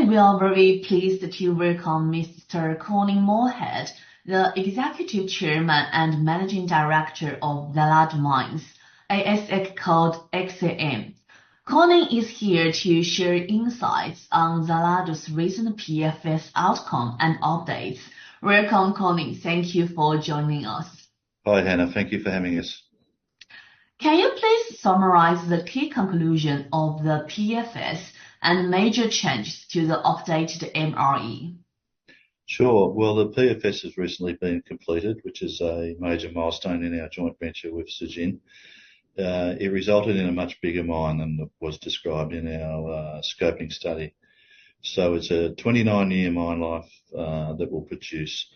we are very pleased to welcome Mr. Colin Moorhead, the Executive Chairman and Managing Director of Xanadu Mines, ASX code XAM. Colin is here to share insights on Xanadu's recent PFS outcome and updates. Welcome, Colin. Thank you for joining us. Hi, Hannah. Thank you for having us. Can you please summarize the key conclusion of the PFS and major changes to the updated MRE? Sure. Well, the PFS has recently been completed, which is a major milestone in our joint venture with Tsagaan. It resulted in a much bigger mine than was described in our scoping study. So it's a 29-year mine life that will produce,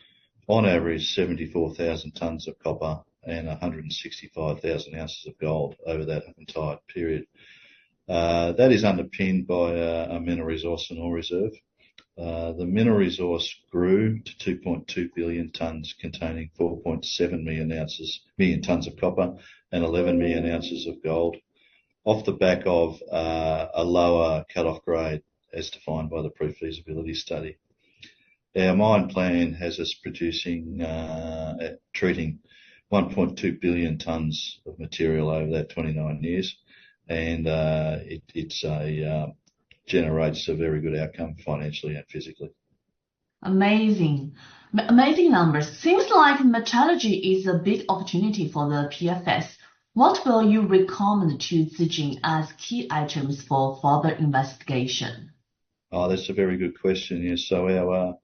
on average, 74,000 tonnes of copper and 165,000 ounces of gold over that entire period. That is underpinned by a mineral resource and ore reserve. The mineral resource grew to 2.2 billion tonnes, containing 4.7 million tonnes of copper and 11 million ounces of gold, off the back of a lower cut-off grade as defined by the pre-feasibility study. Our mine plan has us producing, treating 1.2 billion tonnes of material over that 29 years, and it generates a very good outcome financially and physically. Amazing numbers. Seems like metallurgy is a big opportunity for the PFS. What will you recommend to Tsagaan as key items for further investigation? Oh, that's a very good question. Yes, so our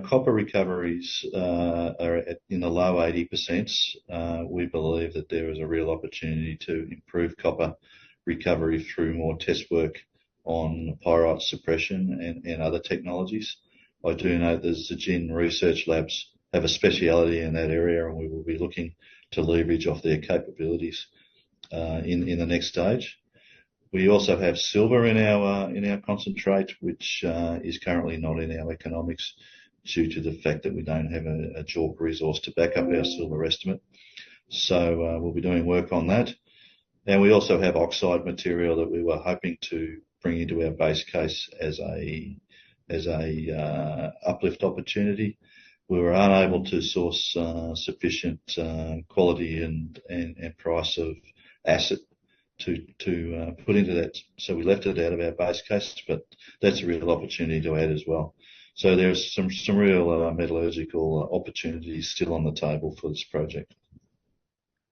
copper recoveries are in the low 80%. We believe that there is a real opportunity to improve copper recovery through more test work on pyrite suppression and other technologies. I do know the Tsagaan research labs have a speciality in that area, and we will be looking to leverage off their capabilities in the next stage. We also have silver in our concentrate, which is currently not in our economics due to the fact that we don't have a JORC resource to back up our silver estimate. So we'll be doing work on that. And we also have oxide material that we were hoping to bring into our base case as a uplift opportunity. We were unable to source sufficient quality and price of asset to put into that, so we left it out of our base case, but that's a real opportunity to add as well. So there's some real metallurgical opportunities still on the table for this project.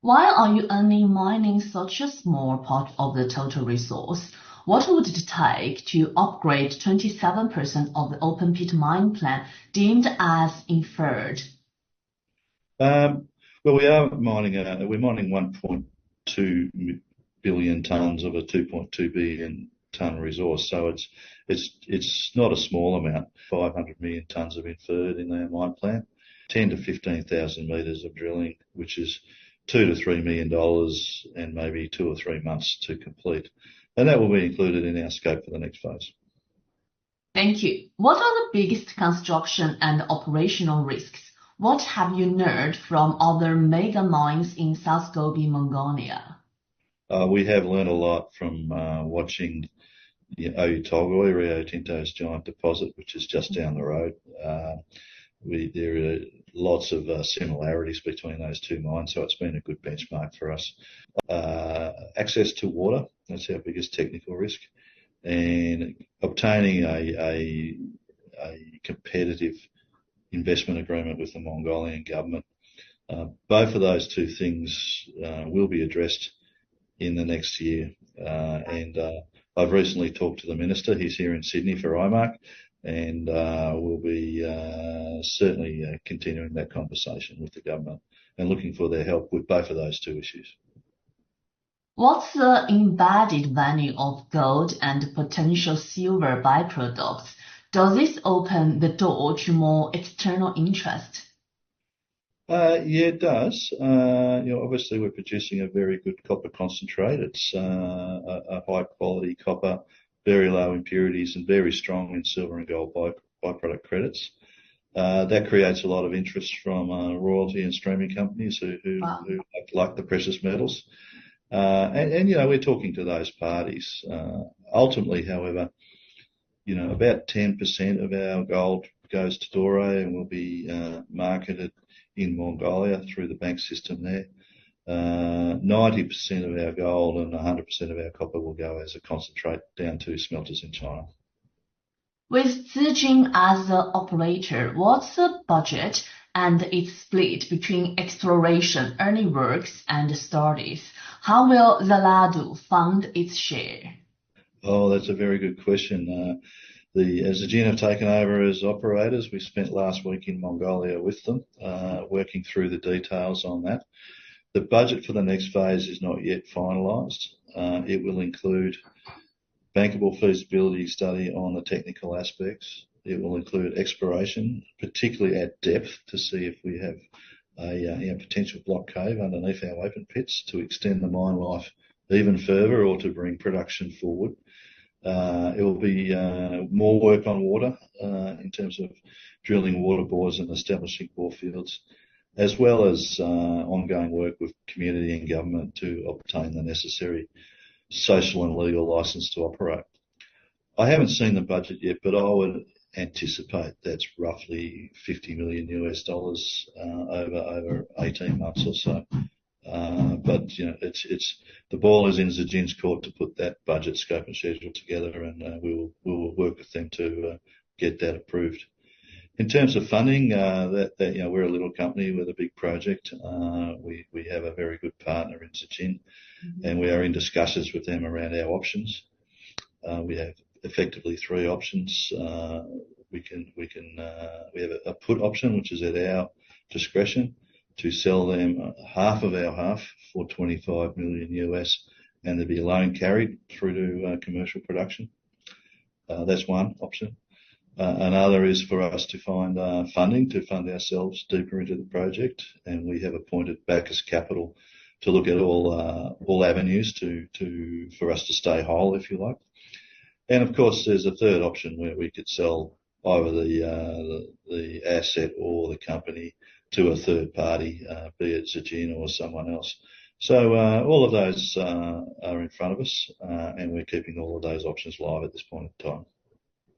Why are you only mining such a small part of the total resource? What would it take to upgrade 27% of the open pit mine plan deemed as inferred? Well, we're mining 1.2 billion tonnes of a 2.2 billion tonne resource, so it's not a small amount. 500 million tonnes of inferred in our mine plan, 10 to 15,000 metres of drilling, which is $2 to $3 million and maybe 2 or 3 months to complete. And that will be included in our scope for the next phase. Thank you. What are the biggest construction and operational risks? What have you learned from other mega mines in South Gobi, Mongolia? We have learned a lot from watching the Oyu Tolgoi, Rio Tinto's giant deposit, which is just down the road. There are lots of similarities between those two mines, so it's been a good benchmark for us. Access to water, that's our biggest technical risk, and obtaining a competitive investment agreement with the Mongolian government. Both of those two things will be addressed in the next year, and I've recently talked to the Minister. He's here in Sydney for IMARC, and we'll be certainly continuing that conversation with the government and looking for their help with both of those two issues. What's the embedded value of gold and potential silver byproducts? Does this open the door to more external interest? Yeah, it does. Obviously we're producing a very good copper concentrate. It's a high quality copper, very low impurities, and very strong in silver and gold byproduct credits. That creates a lot of interest from royalty and streaming companies who like the precious metals. And we're talking to those parties. Ultimately, however, about 10% of our gold goes to Dore and will be marketed in Mongolia through the bank system there. 90% of our gold and 100% of our copper will go as a concentrate down to smelters in China. With Tsagaan as the operator, what's the budget and its split between exploration, early works, and studies? How will Xanadu fund its share? Oh, that's a very good question. As Xanadu have taken over as operators, we spent last week in Mongolia with them, working through the details on that. The budget for the next phase is not yet finalised. It will include bankable feasibility study on the technical aspects. It will include exploration, particularly at depth, to see if we have a potential block cave underneath our open pits to extend the mine life even further or to bring production forward. It will be more work on water in terms of drilling water bores and establishing bore fields, as well as ongoing work with community and government to obtain the necessary social and legal license to operate. I haven't seen the budget yet, but I would anticipate that's roughly $50 million over 18 months or so. But it's the ball is in Tsagaan's court to put that budget scope and schedule together, and we will work with them to get that approved. In terms of funding, we're a little company with a big project. We have a very good partner in Tsagaan, and we are in discussions with them around our options. We have effectively three options. We have a put option, which is at our discretion, to sell them half of our half for $25 million, and there'd be a loan carried through to commercial production. That's one option. Another is for us to find funding to fund ourselves deeper into the project, and we have appointed Bacchus Capital to look at all avenues for us to stay whole, if you like. And of course, there's a third option where we could sell either the asset or the company to a third party, be it Tsagaan or someone else. So all of those are in front of us, and we're keeping all of those options live at this point in time.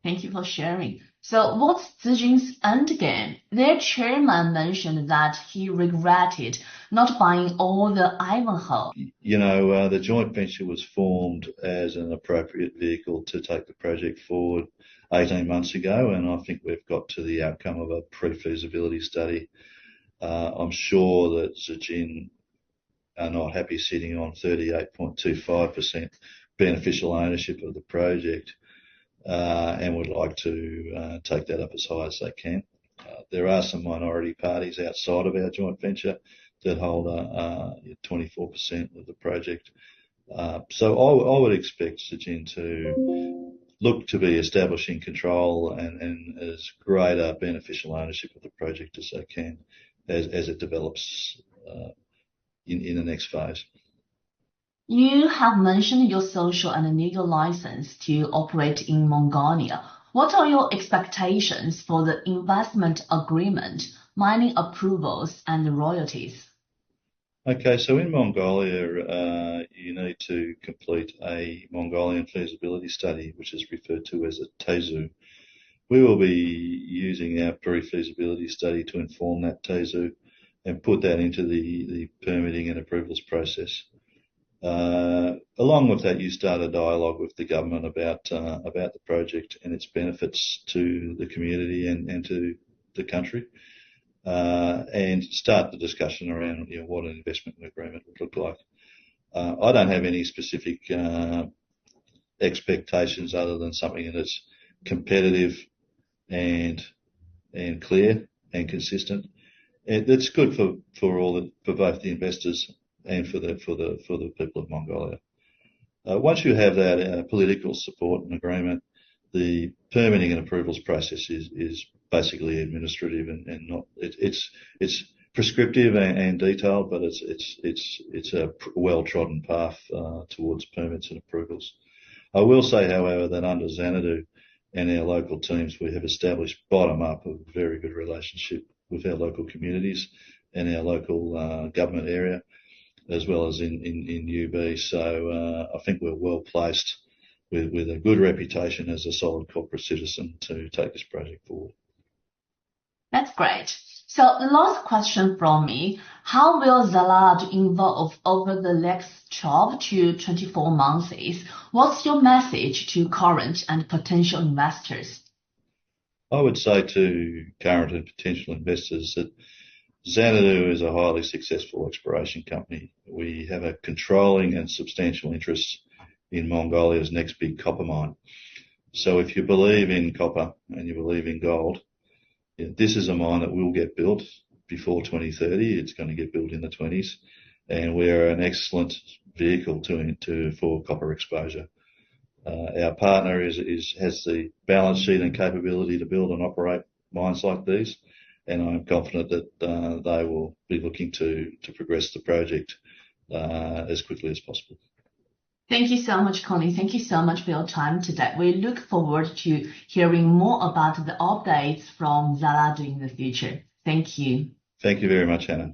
Thank you for sharing. So what's Tsagaan's end game? Their chairman mentioned that he regretted not buying all the Ivanhoe. The joint venture was formed as an appropriate vehicle to take the project forward 18 months ago, and I think we've got to the outcome of a pre-feasibility study. I'm sure that Tsagaan are not happy sitting on 38.25% beneficial ownership of the project, and would like to take that up as high as they can. There are some minority parties outside of our joint venture that hold 24% of the project. So I would expect Tsagaan to look to be establishing control and as greater beneficial ownership of the project as they can as it develops in the next phase. You have mentioned your social and legal license to operate in Mongolia. What are your expectations for the investment agreement, mining approvals, and royalties? Okay, so in Mongolia, you need to complete a Mongolian feasibility study, which is referred to as a TESU. We will be using our pre-feasibility study to inform that TESU and put that into the permitting and approvals process. Along with that, you start a dialogue with the government about the project and its benefits to the community and to the country, and start the discussion around what an investment agreement would look like. I don't have any specific expectations other than something that's competitive and clear and consistent. It's good for both the investors and for the people of Mongolia. Once you have that political support and agreement, the permitting and approvals process is basically administrative and not it's prescriptive and detailed, but it's a well-trodden path towards permits and approvals. I will say, however, that under Xanadu and our local teams, we have established bottom-up a very good relationship with our local communities and our local government area, as well as in UB. So I think we're well placed with a good reputation as a solid corporate citizen to take this project forward. That's great. So the last question from me, how will Xanadu evolve over the next 12 to 24 months? What's your message to current and potential investors? I would say to current and potential investors that Xanadu is a highly successful exploration company. We have a controlling and substantial interest in Mongolia's next big copper mine. So if you believe in copper and you believe in gold, this is a mine that will get built before 2030. It's going to get built in the 20s, and we're an excellent vehicle for copper exposure. Our partner has the balance sheet and capability to build and operate mines like these, and I'm confident that they will be looking to progress the project as quickly as possible. Thank you so much, Colin. Thank you so much for your time today. We look forward to hearing more about the updates from Xanadu in the future. Thank you. Thank you very much, Hannah.